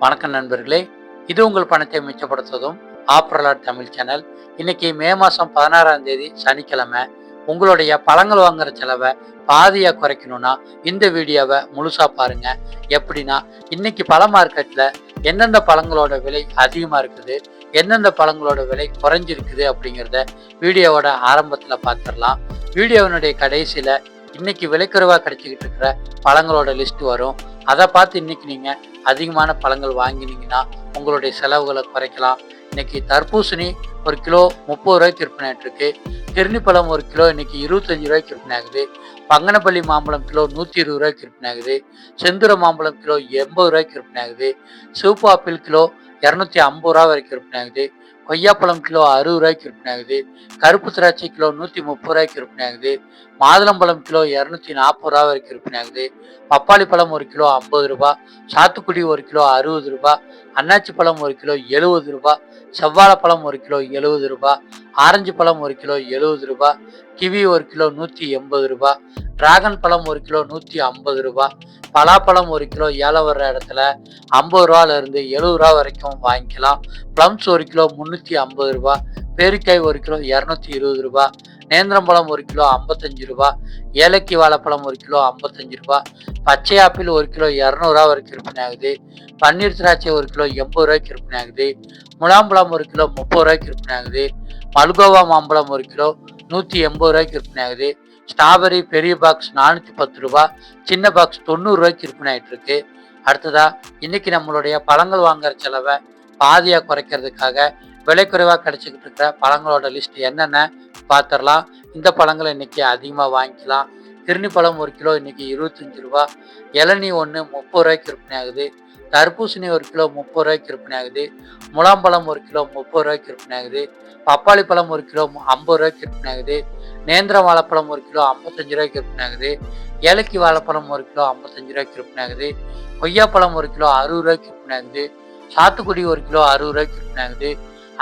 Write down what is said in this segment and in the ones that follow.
வணக்கம் நண்பர்களே, இது உங்கள் பணத்தை மிச்சப்படுத்துவதும் ஆப்ரலாட் தமிழ் சேனல். இன்னைக்கு மே மாதம் 16ஆம் தேதி சனிக்கிழமை. உங்களுடைய பழங்கள் வாங்குற செலவை பாதியாக குறைக்கணும்னா இந்த வீடியோவை முழுசாக பாருங்க. எப்படின்னா, இன்னைக்கு பழ மார்க்கெட்டில் எந்தெந்த பழங்களோட விலை அதிகமாக இருக்குது, எந்தெந்த பழங்களோட விலை குறைஞ்சிருக்குது அப்படிங்கிறத வீடியோவோட ஆரம்பத்தில் பார்த்துடலாம். வீடியோவினுடைய கடைசியில் இன்னைக்கு விலைக்குறைவாக கிடைச்சிக்கிட்டு இருக்கிற பழங்களோட லிஸ்ட் வரும். அதை பார்த்து இன்னைக்கு நீங்கள் அதிகமான பழங்கள் வாங்கினீங்கன்னா உங்களுடைய செலவுகளை குறைக்கலாம். இன்னைக்கு தர்பூசணி ஒரு கிலோ 30 ரூபாய்க்கு விற்பனை ஆகிட்டுருக்கு. கிர்னி பழம் ஒரு கிலோ இன்னைக்கு 25 ரூபாய்க்கு விற்பனை ஆகுது. பங்கனப்பள்ளி மாம்பழம் கிலோ 120 ரூபாய்க்கு விற்பனை ஆகுது. செந்தூர மாம்பழம் கிலோ 80 ரூபாய்க்கு விற்பனை ஆகுது. சிவப்பு ஆப்பிள் கிலோ 250 ரூபா வரைக்கும் விற்பனை ஆகுது. கொய்யாப்பழம் கிலோ 60 ரூபாய்க்கு விற்பனை ஆகுது. கருப்பு திராட்சை கிலோ 130 ரூபாய்க்கு விற்பனை ஆகுது. மாதுளம்பழம் கிலோ 240 ரூபா வரைக்கும் விற்பனை ஆகுது. பப்பாளி பழம் ஒரு கிலோ 50 ரூபா. சாத்துக்குடி ஒரு கிலோ 60 ரூபா. அன்னாச்சி பழம் ஒரு கிலோ 70 ரூபா. செவ்வாழைப்பழம் ஒரு கிலோ 70 ரூபா. ஆரஞ்சு பழம் ஒரு கிலோ 70 ரூபா. கிவி ஒரு கிலோ 180 ரூபா. டிராகன் பழம் ஒரு கிலோ 150 ரூபா. பலாப்பழம் ஒரு கிலோ ஏழை வர்ற இடத்துல 50 ரூபாயிலிருந்து 70 ரூபா வரைக்கும் வாங்கிக்கலாம். ப்ளம்ஸ் ஒரு கிலோ 350 ரூபா. பேரிக்காய் ஒரு கிலோ 220 ரூபா. நேந்திரம்பழம் ஒரு கிலோ 55 ரூபா. ஏலக்கி வாழைப்பழம் ஒரு கிலோ 55 ரூபா. பச்சை ஆப்பிள் ஒரு கிலோ 200 ரூபா வரைக்கும் விற்பனை ஆகுது. பன்னீர் திராட்சை ஒரு கிலோ 80 ரூபாய்க்கு விற்பனை ஆகுது. முலாம்பழம் ஒரு கிலோ 30 ரூபாய்க்கு விற்பனை ஆகுது. மல்கோவா மாம்பழம் ஒரு கிலோ 180 ரூபாய்க்கு விற்பனை ஆகுது. ஸ்ட்ராபெரி பெரிய பாக்ஸ் 410 ரூபா. சின்ன பாக்ஸ் 90 ரூபாய்க்கு விற்பனை ஆகிட்டு இருக்கு. அடுத்ததா இன்னைக்கு நம்மளுடைய பழங்கள் வாங்குற செலவை பாதியாக குறைக்கிறதுக்காக விலை குறைவாக கிடைச்சிக்கிட்டு இருக்கிற பழங்களோட லிஸ்ட் என்னென்ன பார்த்துடலாம். இந்த பழங்களை இன்னைக்கு அதிகமாக வாங்கிக்கலாம். கிர்னி பழம் ஒரு கிலோ இன்னைக்கு 25 ரூபா. இளநீ ஒன்று 30 ரூபாய்க்கு விற்பனை ஆகுது. தர்பூசணி ஒரு கிலோ 30 ரூபாய்க்கு விற்பனை ஆகுது. முலாம்பழம் ஒரு கிலோ 30 ரூபாய்க்கு விற்பனை ஆகுது. பப்பாளி பழம் ஒரு கிலோ 50 ரூபாய்க்கு விற்பனை ஆகுது. நேந்திர வாழைப்பழம் ஒரு கிலோ 55 ரூபாய்க்கு விற்பனை ஆகுது. ஏலக்கி வாழைப்பழம் ஒரு கிலோ 55 ரூபாய்க்கு விற்பனை ஆகுது. கொய்யாப்பழம் ஒரு கிலோ 60 ரூபாய்க்கு விற்பனை ஆகுது. சாத்துக்குடி ஒரு கிலோ 60 ரூபாய்க்கு விற்பனை ஆகுது.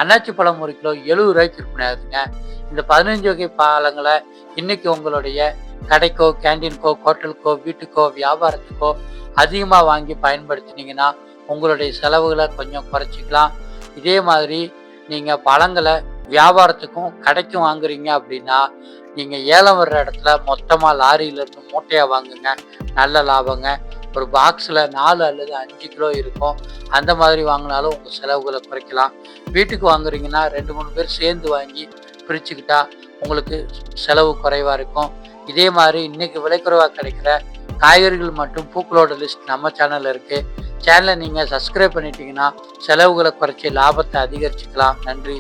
அன்னாச்சி பழம் ஒரு கிலோ 70 ரூபாய்க்கு விற்பனை ஆகுதுங்க. இந்த 15 வகை பழங்களை இன்னைக்கு உங்களுடைய கடைக்கோ, கேண்டீனுக்கோ, ஹோட்டலுக்கோ, வீட்டுக்கோ, வியாபாரத்துக்கோ அதிகமாக வாங்கி பயன்படுத்தினீங்கன்னா உங்களுடைய செலவுகளை கொஞ்சம் குறைச்சிக்கலாம். இதே மாதிரி நீங்கள் பழங்களை வியாபாரத்துக்கும் கடைக்கும் வாங்குறீங்க அப்படின்னா நீங்கள் ஏலம் வர்ற இடத்துல மொத்தமாக லாரியிலேருந்து மூட்டையாக வாங்குங்க. நல்ல லாபங்க. ஒரு பாக்ஸில் 4 அல்லது 5 கிலோ இருக்கும். அந்த மாதிரி வாங்கினாலும் உங்கள் செலவுகளை குறைக்கலாம். வீட்டுக்கு வாங்குறீங்கன்னா 2-3 பேர் சேர்ந்து வாங்கி பிரிச்சுக்கிட்டா உங்களுக்கு செலவு குறைவாக இருக்கும். இதே மாதிரி இன்னைக்கு விலை குறைவாக கிடைக்கிற காய்கறிகள் மற்றும் பூக்களோட லிஸ்ட் நம்ம சேனலில் இருக்குது. சேனலை நீங்கள் சப்ஸ்கிரைப் பண்ணிட்டீங்கன்னா செலவுகளை குறைச்சி லாபத்தை அதிகரிச்சுக்கலாம். நன்றி.